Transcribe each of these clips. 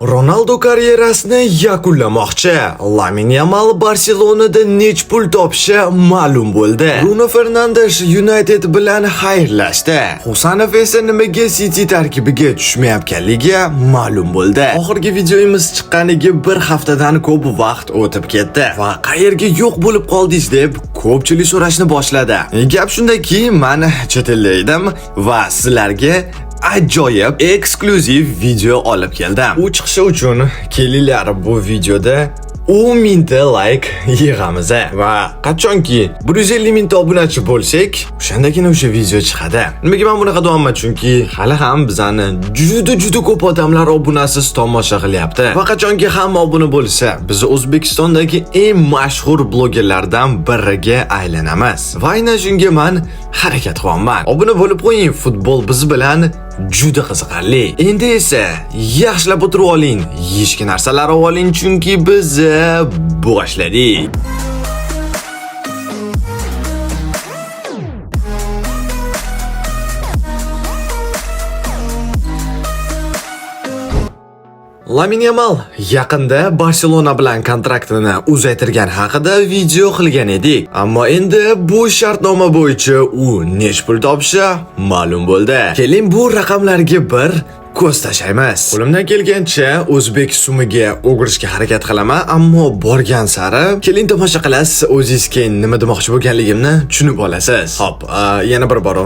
Ronaldo karyerasini yakunlamoqchi. Lamine Yamal Barselonada nech pul topishi ma'lum bo'ldi. Bruno Fernandes United bilan xayrlashdi. Husanov esa nimaga City tarkibiga tushmayotganligi ma'lum bo'ldi. Oxirgi videomiz chiqqaniga bir haftadan ko'p vaqt o'tib ketdi va qayerga yo'q bo'lib qoldingiz deb ko'pchilik so'rashni boshladi. Gap shundaki, men chet elda edim va sizlarga ajoyib eksklyuziv video olib keldim. U chiqishi uchun kelinglar bu videoda 10 mingta like yig'amiz va qachonki 150 mingta obunachi bo'lsak, o'shandagina o'sha video chiqadi. Nimaga men bunaqa deyapman? Chunki hali ham bizani juda ko'p odamlar obunasiz tomosha qilyapti. Va qachonki hamma obuna bo'lsa, biz O'zbekistondagi eng mashhur blogerlardan biriga aylanamiz. Va aynan shunga men harakat qilaman. Obuna bo'lib qo'ying, futbol biz bilan juda qiziqarli. Endi esa yaxshilab o'tirib oling, yeyishga narsalar oling, chunki biz boshladik. Lamine Yamal yaqinda Barselona bilan kontraktini uzaytirgan haqida video qilgan edik. Ammo endi bu shartnoma bo'yicha u nech pul topishi ma'lum bo'ldi. Keling bu raqamlarga bir ko'z tashlaymiz. Qo'limdan kelgancha o'zbek sumiga o'girishga harakat qilaman, ammo borgan sari keling tomosha qilasiz, o'zingizga nima demoqchi bo'lganligimni tushunib olasiz. Xo'p, yana bir bor.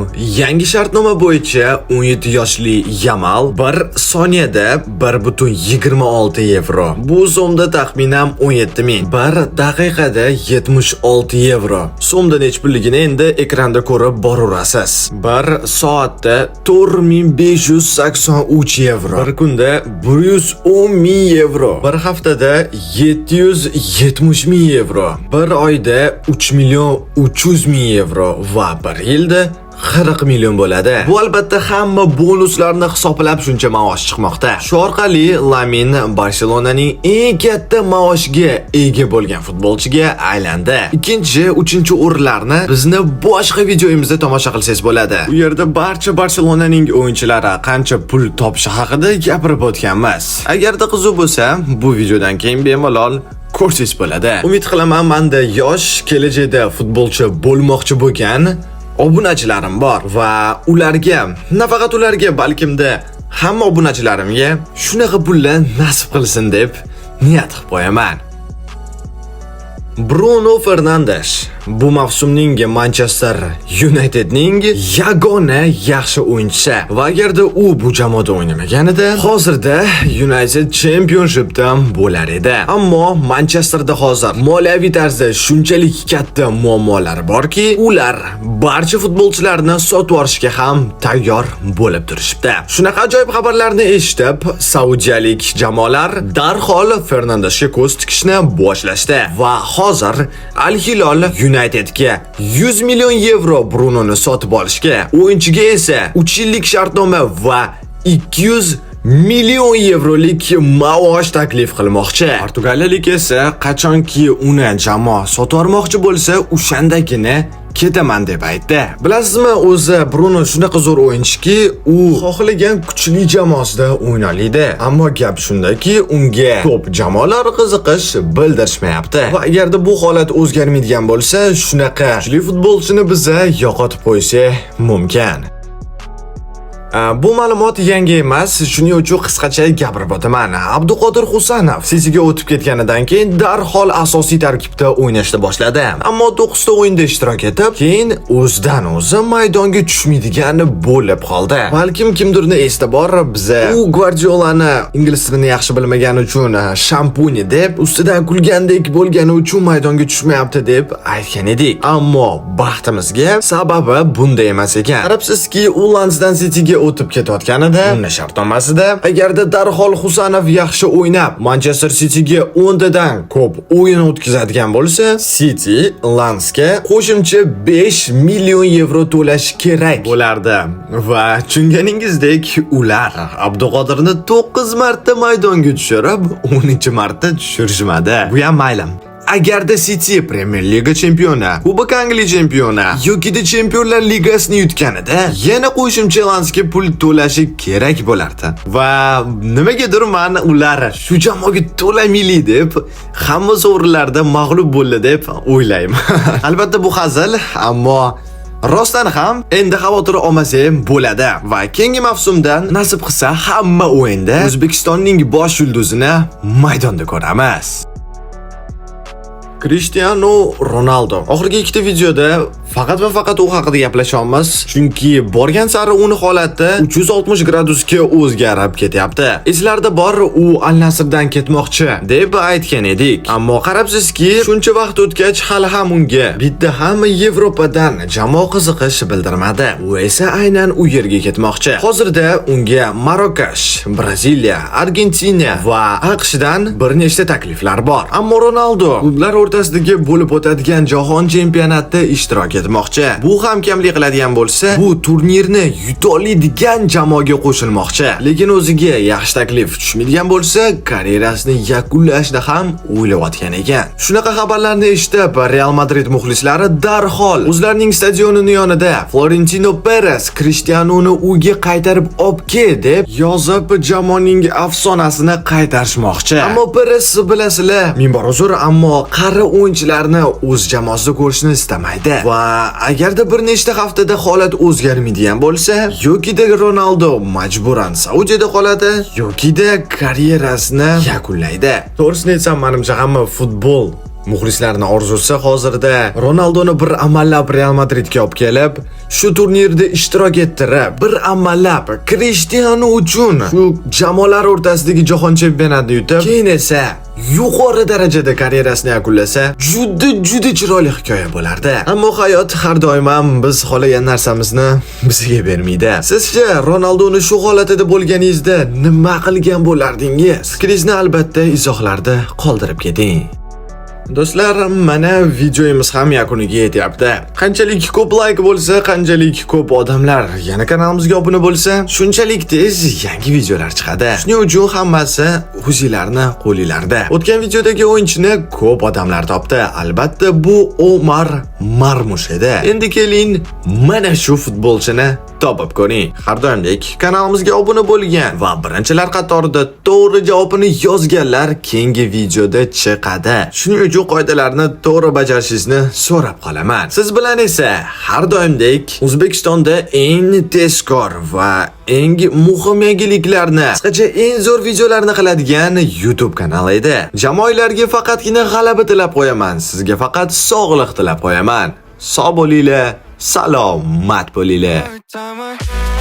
Yangi shartnoma bo'yicha 17 yoshli Yamal bir soniyada 1.26 yevro. Bu so'mda taxminan 17 ming. Bir daqiqada 76 yevro. So'mda nech pulligini endi ekranda ko'rib boraverasiz. Bir soatda 4583 yevro. Bir kunda 110 ming yevro. Bir haftada 770 ming yevro. Bir oyda 3 million 300 ming yevro va bir yilda 40 million bo'ladi. Bu albatta hamma bonuslarni hisoblab shuncha maosh chiqmoqda. Shu orqali Lamine Barselonaning eng katta maoshiga ega bo'lgan futbolchiga aylandi. Ikkinchi, uchinchi o'rinlarni bizni boshqa videoyimizda tomosha qilsangiz bo'ladi. Bu yerda barcha Barselonaning o'yinchilari qancha pul topishi haqida gapirib o'tganmiz. Agarda qiziq bo'lsa, bu videodan keyin bemalol ko'rsangiz bo'ladi. Umid qilaman, menda yosh, kelajakda futbolchi bo'lmoqchi bo'lgan obunachilarim bor va ularga, nafaqat ularga, balkimda hamma obunachilarimga shunaqa pullar nasib qilsin deb niyat qilib qo'yaman. Bruno Fernandes bu mavsumning Manchester Unitedning yagona yaxshi o'yinchisi va agarda u bu jamoada o'ynamaganida hozirda United Championshipdan bo'lar edi. Ammo Manchesterda hozir moliyaviy tarzda shunchalik katta muammolar borki, ular barcha futbolchilarni sotib yuborishga ham tayyor bo'lib turishibdi. Shunaqa ajoyib xabarlarni eshitib, saudiyalik jamoalar darhol Fernandesga ko'z tikishni boshlashdi va hozir Al Hilol Unitedga 100 million yevro Brunoni sotib olishga, o'yinchiga esa 3 yillik shartnoma va 200 million yevrolik maosh taklif qilmoqchi. Portugaliyalik esa qachonki uni jamoa sotib olmoqchi bo'lsa, o'shandagina ketaman deb aytdi. Bilasizmi, o'zi Bruno shunaqa zo'r o'yinchiki, u xohlagan kuchli jamoasida o'ynalaydi. Ammo gap shundaki, unga top jamoalar qiziqish bildirishmayapti. Va agarda bu holat o'zgarmaydigan bo'lsa, shunaqa kuchli futbolchini biza yo'qotib qo'ysa mumkin. Bu ma'lumot yangi emas, shuning uchun qisqacha gapirib o'taman. Abduqodir Husanov Cityga o'tib ketganidan keyin darhol asosiy tarkibda o'ynashni boshladi. Ammo 9 ta o'yinda ishtirok etib, keyin o'zidan o'zi maydonga tushmaydigan bo'lib qoldi. Balkim kimdirni esda bor, biza u Guardiolani ingliz tilini yaxshi bilmagani uchun shampuni deb, ustidan kulgandek bo'lgani uchun maydonga tushmayapti deb aytgan edik. Ammo baxtimizga sababi bunda emas ekan. Qarabsizki, u Landsdan Cityga o'tib ketayotganida, unda shartnomasida agarda darhol Husanov yaxshi o'ynab Manchester Cityga 10 tadan ko'p o'yin o'tkazadigan bo'lsa, City Landsga qo'shimcha 5 million yevro to'lash kerak bo'lardi. Va tushunganingizdek, ular Abduqodirni 9 marta maydonga tushirib, 10-marta tushirishmadi. Bu ham mayli. agarda City Premier Liga chempioni, Kubok Angliya chempioni yoki Chempionlar Ligasini yutganida yana qo'shimcha avansga pul to'lashi kerak bo'lardi. Va nimagadir men ular shu jamoaga to'lamayli deb hamma sovrinlarda mag'lub bo'ldi deb o'ylayman. Albatta bu hazil, ammo rostdan ham endi xavotir olmasa ham bo'ladi va keyingi mavsumdan nasib qilsa hamma o'yinda O'zbekistonning bosh yulduzini maydonda ko'ramiz. Cristiano Ronaldo. Oxirgi ikkita videoda faqat va faqat u haqida gaplashamiz, chunki borgan sari uni holati 360 gradusga o'zgarib ketyapti. Eslarda bor, u Al Nasrdan ketmoqchi deb aytgan edik. Ammo qarabsizki, shuncha vaqt o'tgach hali ham unga bitta ham Yevropadan jamoa qiziqish bildirmadi. U esa aynan u yerga ketmoqchi. Hozirda unga Marokash, Braziliya, Argentina va AQShdan bir nechta takliflar bor. Ammo Ronaldo klublar o'rtasidagi bo'lib o'tadigan jahon chempionatida ishtirok etmoqchi. Bu ham kamlik qiladigan bo'lsa, bu turnirni yutoladigan jamoaga qo'shilmoqchi. Lekin o'ziga yaxshi taklif tushmaydigan bo'lsa, karyerasini yakunlashni ham o'ylayotgan ekan. Shunaqa xabarlarni eshitib, Real Madrid muxlislari darhol o'zlarining stadionining yonida Florentino Perez Cristianoni uyga qaytarib olib deb yozib, jamoaning afsonasini qaytarishmoqchi. Ammo Perez bilasizlar, minbar uzr, ammo qari o'yinchilarni o'z jamoasida ko'rishni istamaydi. Va agarda bir nechta haftada holat o'zgarmaydigan bo'lsa, yokida Ronaldo majburan Saudiyada qoladi, yokida karyerasini yakunlaydi. To'g'risini aytsam, menimcha hamma futbol muxlislarning orzusi hozirda Ronaldoni bir amallab Real Madridga olib kelib, shu turnirda ishtirok ettirib, bir amallab Cristiano uchun shu jamoalar o'rtasidagi jahon chempionatini yutib, keyin esa yuqori darajada karyerasini yakunlasa, juda chiroyli hikoya bo'lardi. Ammo hayot har doim ham biz xohlagan narsamizni bizga bermaydi. Sizcha Ronaldoni shu holatida bo'lganingizda nima qilgan bo'lardingiz? Fikringizni albatta izohlarda qoldirib keting. Do'stlar, mana videomiz ham yakuniga yetyapti. Qanchalik ko'p like bo'lsa, qanchalik ko'p odamlar yana kanalimizga obuna bo'lsa, shunchalik tez yangi videolar chiqadi. Shuning uchun hammasi o'zingizlarning qo'lingizda. O'tgan videodagi o'yinchini ko'p odamlar topdi. Albatta bu Omar Marmush edi. Endi keling, mana shu futbolchini topib ko'ring. Har doimdek kanalimizga obuna bo'lgan va birinchilar qatorida to'g'ri javobini yozganlar keyingi videoda chiqadi. Shuning uchun qoidalarni to'g'ri bajarishingizni so'rab qolaman. Siz bilan esa har doimdek O'zbekistonda eng tezkor va eng muhim yangiliklarni, qisqacha eng zo'r videolarni qiladigan YouTube kanali edi. Jamoalarga faqatgina g'alaba tilab qo'yaman. Sizga faqat sog'lik tilab qo'yaman. Sog' bo'linglar, salomat bo'linglar.